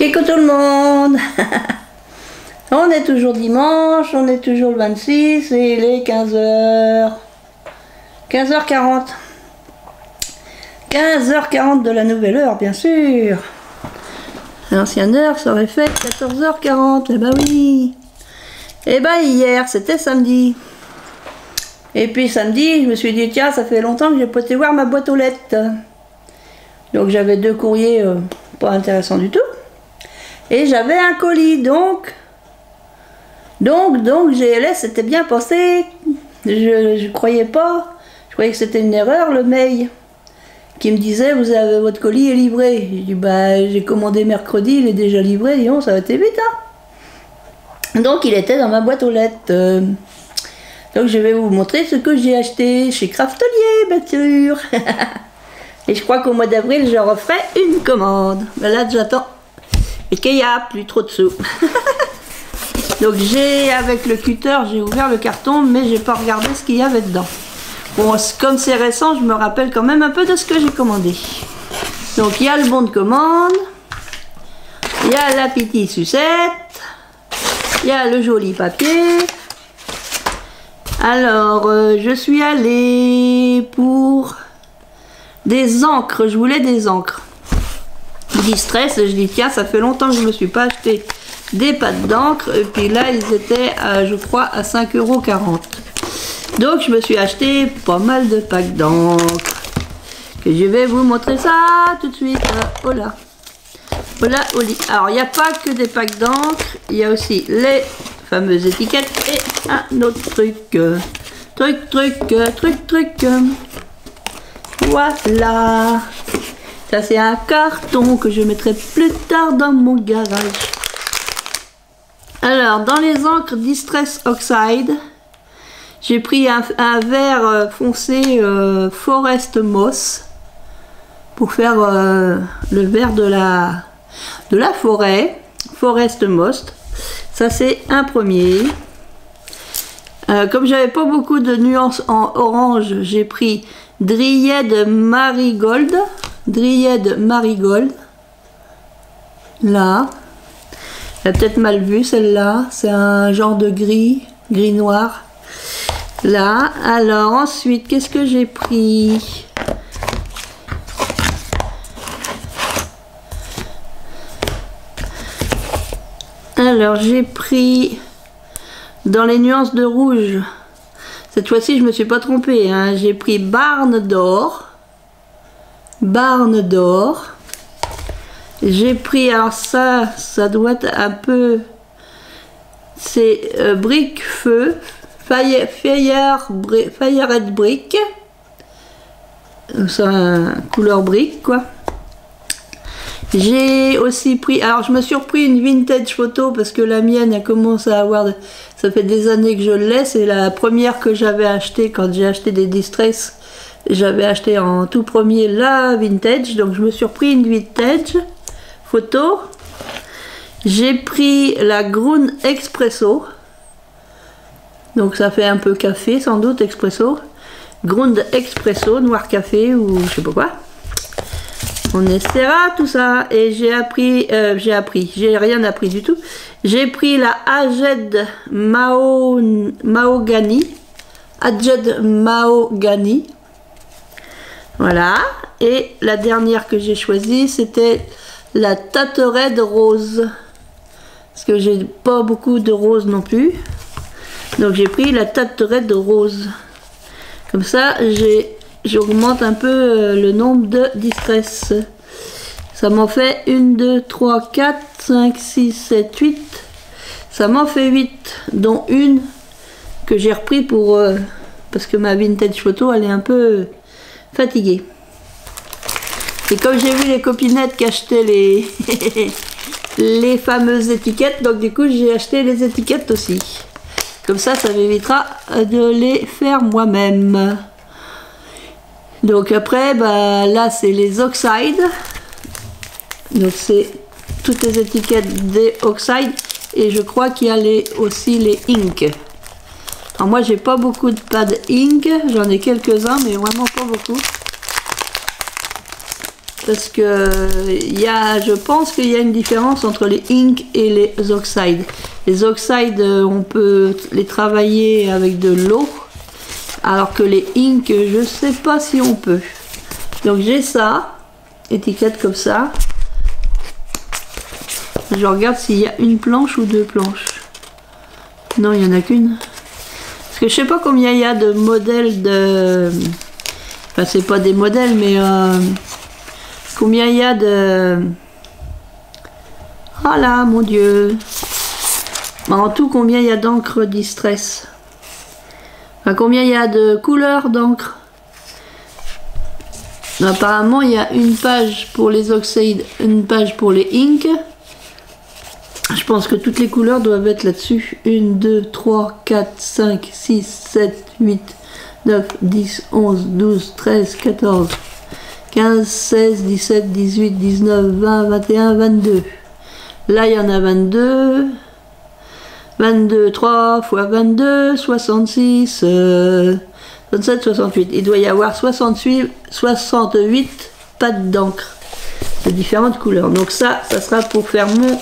Coucou tout le monde. On est toujours dimanche, on est toujours le 26 et il est 15h. 15h40. 15h40 de la nouvelle heure, bien sûr. L'ancienne heure, ça aurait fait 14h40. Eh ben oui. Eh ben hier, c'était samedi. Et puis samedi, je me suis dit, tiens, ça fait longtemps que j'ai pas été voir ma boîte aux lettres. Donc j'avais deux courriers pas intéressants du tout. Et j'avais un colis, donc GLS c'était bien passé. Je croyais pas. Je croyais que c'était une erreur, le mail qui me disait, vous avez votre colis est livré. J'ai dit, bah j'ai commandé mercredi, il est déjà livré, disons, ça va été vite, hein. Donc il était dans ma boîte aux lettres. Donc je vais vous montrer ce que j'ai acheté chez Craftelier, bien sûr. Et je crois qu'au mois d'avril, je referai une commande. Mais là, j'attends. Et qu'il n'y a plus trop de sous. Donc avec le cutter, j'ai ouvert le carton, mais j'ai pas regardé ce qu'il y avait dedans. Bon, comme c'est récent, je me rappelle quand même un peu de ce que j'ai commandé. Donc il y a le bon de commande. Il y a la petite sucette. Il y a le joli papier. Alors, je suis allée pour des encres. Je voulais des encres. Distress, je dis tiens, ça fait longtemps que je ne me suis pas acheté des pâtes d'encre. Et puis là, ils étaient, je crois, à 5,40 €. Donc, je me suis acheté pas mal de packs d'encre. Que je vais vous montrer ça tout de suite. Oh là. Voilà, au lit. Alors, il n'y a pas que des packs d'encre. Il y a aussi les fameuses étiquettes et un autre truc. Truc. Voilà. Ça, c'est un carton que je mettrai plus tard dans mon garage. Alors, dans les encres Distress Oxide, j'ai pris un vert foncé Forest Moss pour faire le vert de la forêt, Forest Moss. Ça, c'est un premier. Comme j'avais pas beaucoup de nuances en orange, j'ai pris Dryad Marigold. Dryad Marigold. Là. Elle a peut-être mal vu celle-là. C'est un genre de gris noir. Là. Alors ensuite, qu'est-ce que j'ai pris? Alors j'ai pris dans les nuances de rouge. Cette fois-ci, je me suis pas trompée, hein. J'ai pris Barne d'or. Barne d'or. J'ai pris, alors ça doit être un peu... C'est brique feu. Fire red brick. C'est couleur brique, quoi. J'ai aussi pris, alors je me suis repris une vintage photo parce que la mienne a commencé à avoir, ça fait des années que je l'ai, c'est la première que j'avais achetée quand j'ai acheté des Distress, j'avais acheté en tout premier la vintage, donc je me suis repris une vintage photo. J'ai pris la Grune Expresso, donc ça fait un peu café sans doute, expresso, Grune Expresso, noir café ou je sais pas quoi. On essaiera tout ça. Et j'ai rien appris du tout. J'ai pris la Aged Mahogany. Aged Mahogany. Voilà. Et la dernière que j'ai choisie, c'était la Tate Red Rose. Parce que j'ai pas beaucoup de rose non plus. Donc j'ai pris la Tate Red Rose. Comme ça, j'augmente un peu le nombre de Distress. Ça m'en fait 1, 2, 3, 4, 5, 6, 7, 8. Ça m'en fait 8, dont une que j'ai repris pour... parce que ma vintage photo, elle est un peu fatiguée. Et comme j'ai vu les copinettes qui achetaient les fameuses étiquettes, donc du coup, j'ai acheté les étiquettes aussi. Comme ça m'évitera de les faire moi-même. Donc après, bah, là c'est les Oxide. Donc c'est toutes les étiquettes des Oxide. Et je crois qu'il y a aussi les Ink. Alors moi j'ai pas beaucoup de pads Ink. J'en ai quelques-uns mais vraiment pas beaucoup. parce que je pense qu'il y a une différence entre les inks et les oxydes. Les oxydes, on peut les travailler avec de l'eau, alors que les inks, je sais pas si on peut. Donc j'ai ça, étiquette comme ça. Je regarde s'il y a une planche ou deux planches. Non, il n'y en a qu'une. Parce que je sais pas combien il y a de modèles de... Enfin, c'est pas des modèles, mais... Combien il y a de... Ah là, mon Dieu. En tout, combien il y a d'encre Distress? Enfin, combien il y a de couleurs d'encre? Apparemment, il y a une page pour les oxydes, une page pour les inks. Je pense que toutes les couleurs doivent être là-dessus. 1, 2, 3, 4, 5, 6, 7, 8, 9, 10, 11, 12, 13, 14, 15, 16, 17, 18, 19, 20, 21, 22. Là, il y en a 22. 22, 3 fois 22, 66, 67, 68. Il doit y avoir 68 pattes d'encre de différentes couleurs. Donc ça sera pour faire mon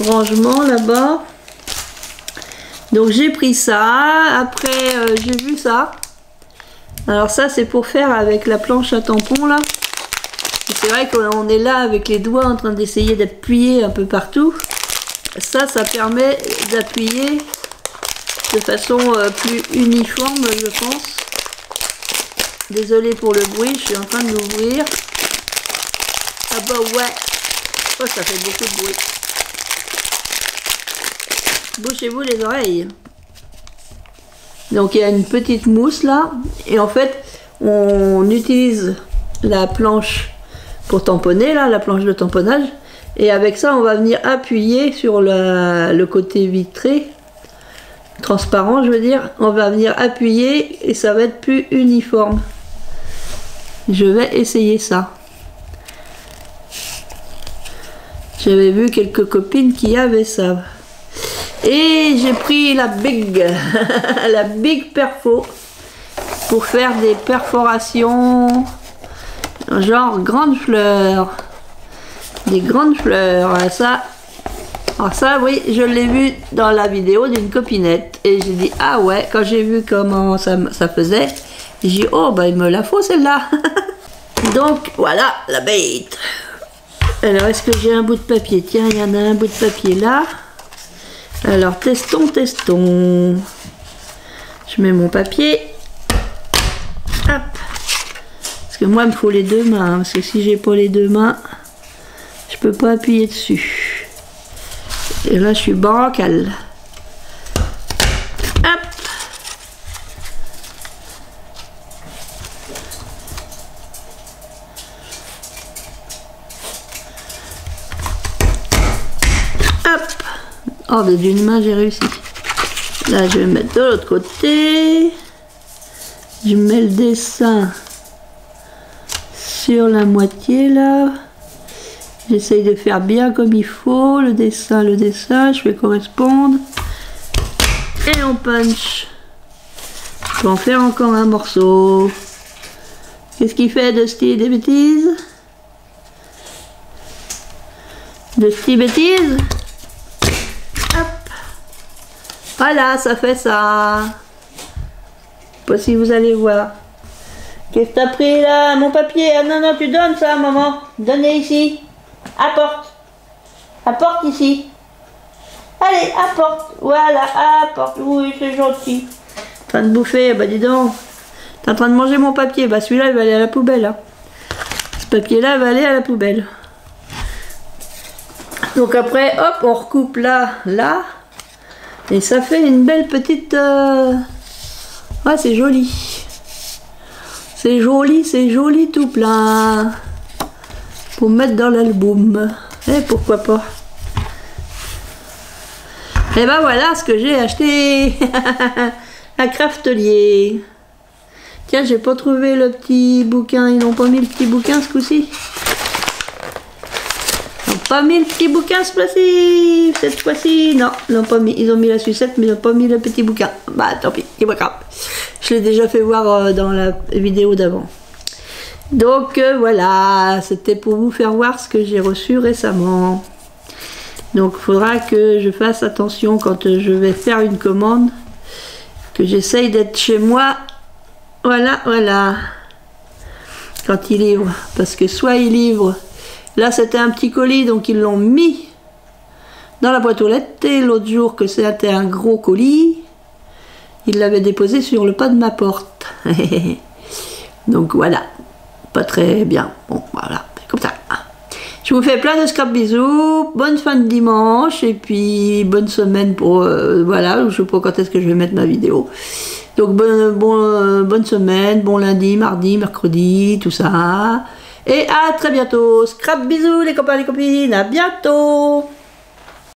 rangement là-bas. Donc j'ai pris ça. Après, j'ai vu ça. Alors ça, c'est pour faire avec la planche à tampon là. C'est vrai qu'on est là avec les doigts en train d'essayer d'appuyer un peu partout. Ça permet d'appuyer de façon plus uniforme, je pense. Désolée pour le bruit, je suis en train de l'ouvrir. Ah bah ouais, oh, ça fait beaucoup de bruit. Bouchez-vous les oreilles. Donc il y a une petite mousse là, et en fait on utilise la planche pour tamponner, là, la planche de tamponnage. Et avec ça, on va venir appuyer sur le côté vitré, transparent, je veux dire. On va venir appuyer et ça va être plus uniforme. Je vais essayer ça. J'avais vu quelques copines qui avaient ça. Et j'ai pris la Big, la Big Perfo, pour faire des perforations genre grandes fleurs. Des grandes fleurs, alors ça oui, je l'ai vu dans la vidéo d'une copinette et j'ai dit ah ouais, quand j'ai vu comment ça faisait, j'ai dit oh bah il me la faut celle-là. Donc voilà la bête. Alors est-ce que j'ai un bout de papier? Tiens, il y en a un bout de papier là. Alors testons. Je mets mon papier. Hop. Parce que moi il me faut les deux mains, parce que si j'ai pas les deux mains, je peux pas appuyer dessus. Et là, je suis bancale. Hop. Hop. Oh, d'une main, j'ai réussi. Là, je vais mettre de l'autre côté. Je mets le dessin sur la moitié, là. J'essaye de faire bien comme il faut, le dessin, je fais correspondre. Et on punch. Je vais en faire encore un morceau. Qu'est-ce qu'il fait de style des bêtises? De style bêtises? Hop. Voilà, ça fait ça. Pas si vous allez voir. Qu'est-ce que t'as pris là? Mon papier? Ah non, non, tu donnes ça, maman. Donnez ici. Apporte. Apporte ici. Allez, apporte. Voilà, apporte. Oui, c'est gentil. En train de bouffer, bah dis donc. T'es en train de manger mon papier. Bah celui-là, il va aller à la poubelle. Hein. Ce papier-là va aller à la poubelle. Donc après, hop, on recoupe là, là. Et ça fait une belle petite... Ouais, c'est joli. C'est joli tout plein. Pour mettre dans l'album. Et pourquoi pas. Et ben voilà ce que j'ai acheté. À Craftelier. Tiens, j'ai pas trouvé le petit bouquin. Ils n'ont pas mis le petit bouquin ce coup-ci. Ils n'ont pas mis le petit bouquin cette fois-ci. Non, ils n'ont pas mis. Ils ont mis la sucette, mais ils n'ont pas mis le petit bouquin. Bah tant pis, c'est pas grave. Je l'ai déjà fait voir dans la vidéo d'avant. Donc voilà, c'était pour vous faire voir ce que j'ai reçu récemment. Donc il faudra que je fasse attention quand je vais faire une commande, que j'essaye d'être chez moi. Voilà, voilà. Quand ils livrent. Parce que soit ils livrent. Là c'était un petit colis, donc ils l'ont mis dans la boîte aux lettres. Et l'autre jour que c'était un gros colis, ils l'avaient déposé sur le pas de ma porte. Donc voilà. Pas très bien. Bon voilà, c'est comme ça. Je vous fais plein de scrap bisous, bonne fin de dimanche et puis bonne semaine pour voilà, je sais pas quand est-ce que je vais mettre ma vidéo. Donc bonne semaine, bon lundi, mardi, mercredi, tout ça. Et à très bientôt. Scrap bisous les copains, les copines, à bientôt.